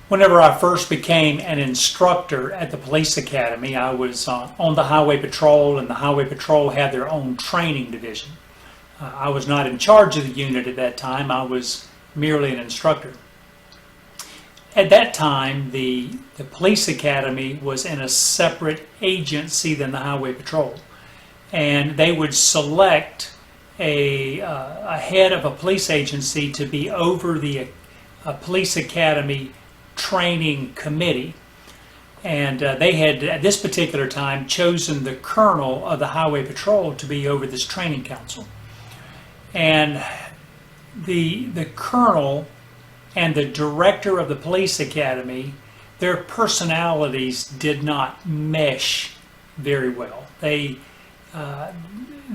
Whenever I first became an instructor at the police academy, I was on the highway patrol, and the highway patrol had their own training division. I was not in charge of the unit at that time. I was merely an instructor. At that time, the police academy was in a separate agency than the highway patrol, and they would select a head of a police agency to be over the police academy training committee. And they had, at this particular time, chosen the colonel of the highway patrol to be over this training council. And the colonel and the director of the police academy, their personalities did not mesh very well. They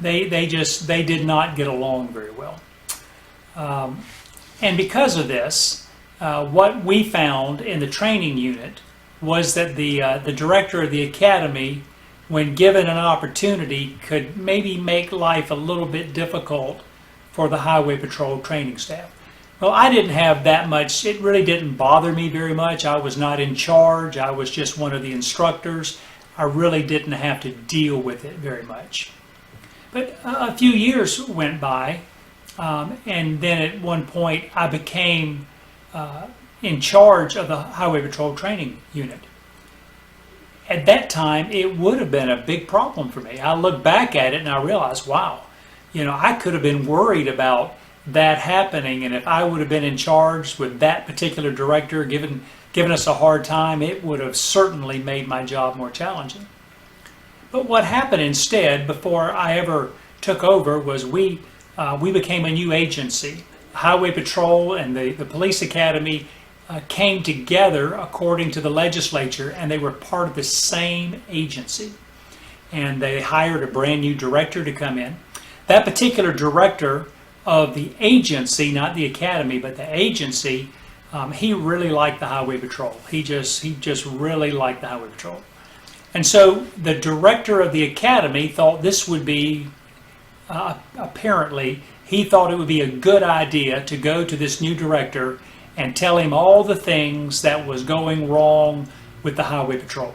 did not get along very well. And because of this, what we found in the training unit was that the director of the academy, when given an opportunity, could maybe make life a little bit difficult for the highway patrol training staff. Well, I didn't have that much. It really didn't bother me very much. I was not in charge. I was just one of the instructors. I really didn't have to deal with it very much. But a few years went by, and then at one point I became in charge of the highway patrol training unit. At that time, it would have been a big problem for me. I look back at it and I realized, wow, I could have been worried about that happening, and if I would have been in charge with that particular director giving us a hard time, it would have certainly made my job more challenging. But what happened instead, before I ever took over, was we became a new agency. Highway Patrol and the Police Academy came together according to the legislature, and they were part of the same agency. And they hired a brand new director to come in. That particular director of the agency, not the academy, but the agency, he really liked the Highway Patrol. He just really liked the Highway Patrol. And so the director of the academy thought this would be, apparently, he thought it would be a good idea to go to this new director and tell him all the things that was going wrong with the Highway Patrol.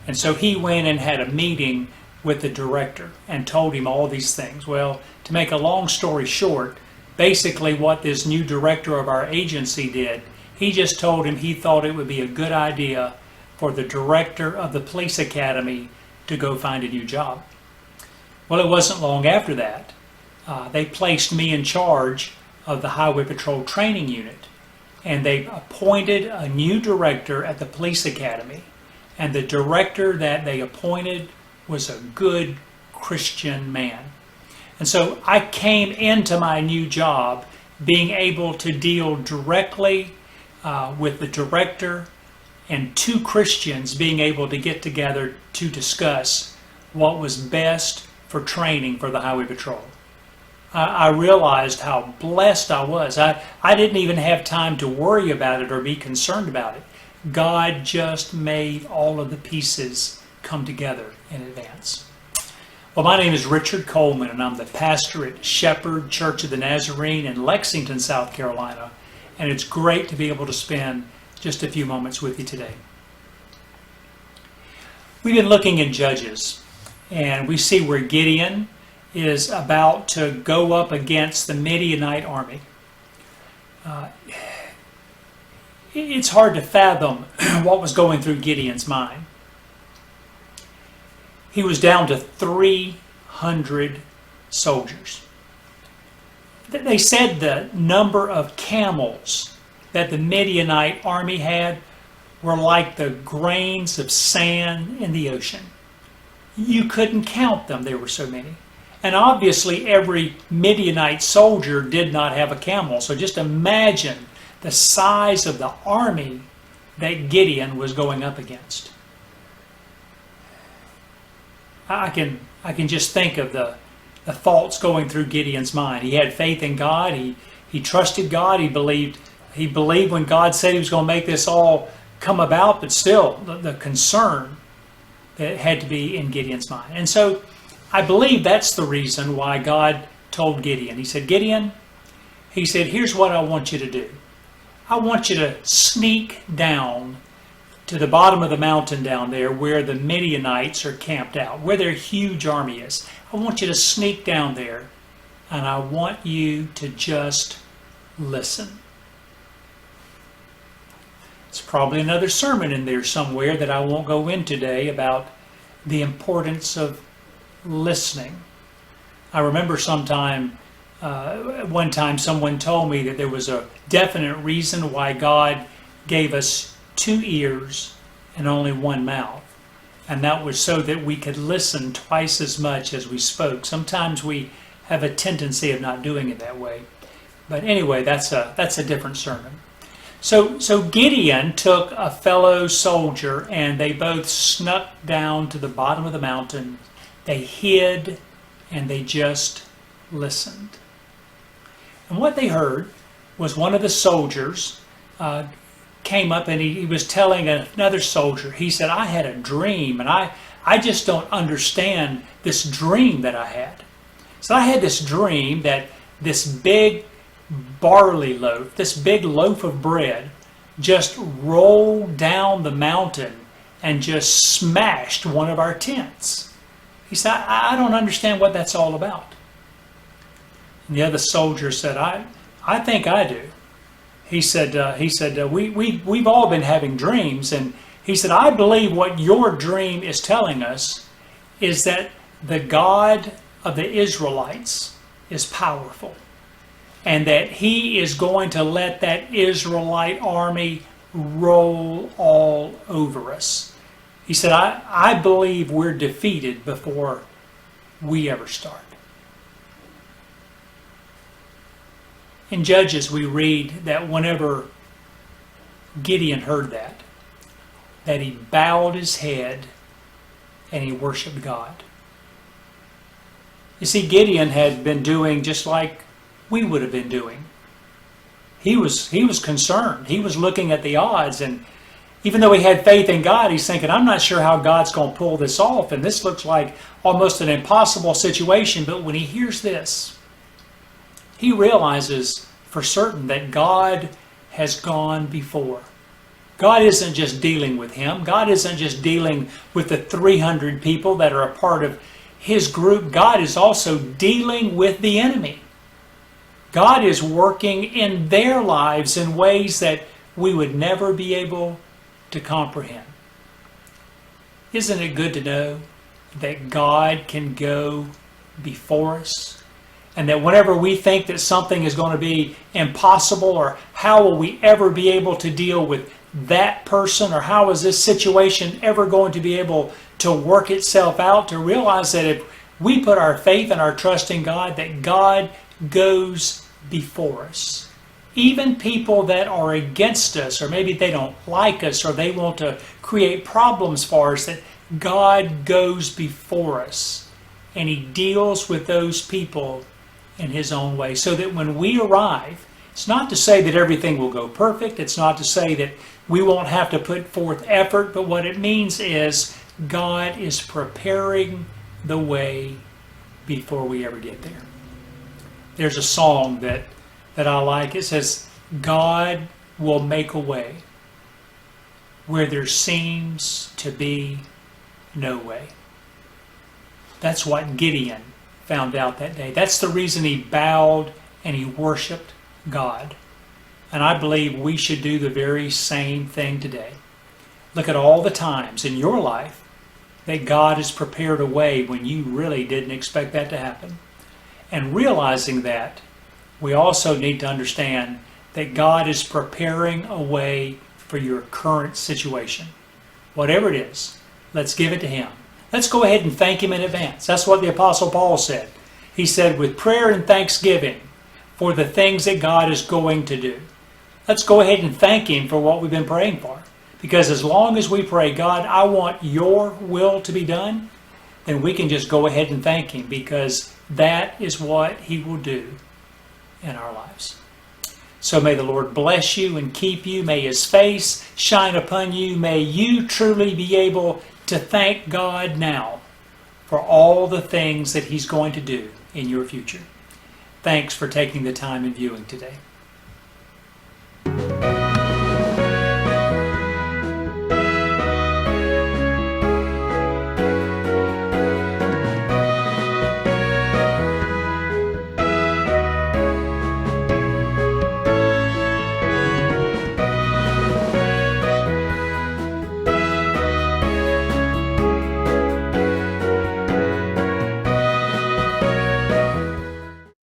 And so he went and had a meeting with the director and told him all these things. Well, to make a long story short, basically what this new director of our agency did, he just told him he thought it would be a good idea for the director of the police academy to go find a new job. Well, it wasn't long after that. They placed me in charge of the Highway Patrol training unit, and they appointed a new director at the police academy. And the director that they appointed was a good Christian man. And so I came into my new job being able to deal directly with the director and two Christians being able to get together to discuss what was best for training for the Highway Patrol. I realized how blessed I was. I didn't even have time to worry about it or be concerned about it. God just made all of the pieces come together in advance. Well, my name is Richard Coleman, and I'm the pastor at Shepherd Church of the Nazarene in Lexington, South Carolina. And it's great to be able to spend just a few moments with you today. We've been looking in Judges, and we see where Gideon is about to go up against the Midianite army. It's hard to fathom what was going through Gideon's mind. He was down to 300 soldiers. They said the number of camels that the Midianite army had were like the grains of sand in the ocean. You couldn't count them, there were so many. And obviously every Midianite soldier did not have a camel. So just imagine the size of the army that Gideon was going up against. I can just think of the thoughts going through Gideon's mind. He had faith in God. He trusted God. He believed when God said he was going to make this all come about, but still the concern that had to be in Gideon's mind. And so I believe that's the reason why God told Gideon. He said, Gideon, he said, here's what I want you to do. I want you to sneak down to the bottom of the mountain down there where the Midianites are camped out, where their huge army is. I want you to sneak down there, and I want you to just listen. It's probably another sermon in there somewhere that I won't go in today about the importance of listening. I remember one time someone told me that there was a definite reason why God gave us 2 ears and only 1 mouth. And that was so that we could listen twice as much as we spoke. Sometimes we have a tendency of not doing it that way. But anyway, that's a different sermon. So Gideon took a fellow soldier and they both snuck down to the bottom of the mountain. They hid and they just listened. And what they heard was one of the soldiers came up and he was telling another soldier, he said, I had a dream and I just don't understand this dream that I had. So I had this dream that this big barley loaf, this big loaf of bread, just rolled down the mountain and just smashed one of our tents. He said, I don't understand what that's all about. And the other soldier said, I think I do. He said, we've all been having dreams, and he said, I believe what your dream is telling us is that the God of the Israelites is powerful, and that he is going to let that Israelite army roll all over us. He said, I believe we're defeated before we ever start. In Judges, we read that whenever Gideon heard that he bowed his head and he worshiped God. You see, Gideon had been doing just like we would have been doing. He was concerned. He was looking at the odds, and even though he had faith in God, he's thinking, I'm not sure how God's going to pull this off, and this looks like almost an impossible situation. But when he hears this, he realizes for certain that God has gone before. God isn't just dealing with him. God isn't just dealing with the 300 people that are a part of his group. God is also dealing with the enemy. God is working in their lives in ways that we would never be able to comprehend. Isn't it good to know that God can go before us? And that whenever we think that something is going to be impossible, or how will we ever be able to deal with that person, or how is this situation ever going to be able to work itself out, to realize that if we put our faith and our trust in God, that God goes before us. Even people that are against us, or maybe they don't like us, or they want to create problems for us, that God goes before us and he deals with those people in his own way, so that when we arrive, it's not to say that everything will go perfect. It's not to say that we won't have to put forth effort, but what it means is God is preparing the way before we ever get there. There's a song that I like. It says, God will make a way where there seems to be no way. That's what Gideon found out that day. That's the reason he bowed and he worshiped God. And I believe we should do the very same thing today. Look at all the times in your life that God has prepared a way when you really didn't expect that to happen. And realizing that, we also need to understand that God is preparing a way for your current situation. Whatever it is, let's give it to him. Let's go ahead and thank him in advance. That's what the Apostle Paul said. He said, with prayer and thanksgiving for the things that God is going to do. Let's go ahead and thank him for what we've been praying for. Because as long as we pray, God, I want your will to be done, then we can just go ahead and thank him, because that is what he will do in our lives. So may the Lord bless you and keep you. May his face shine upon you. May you truly be able to thank God now for all the things that he's going to do in your future. Thanks for taking the time and viewing today.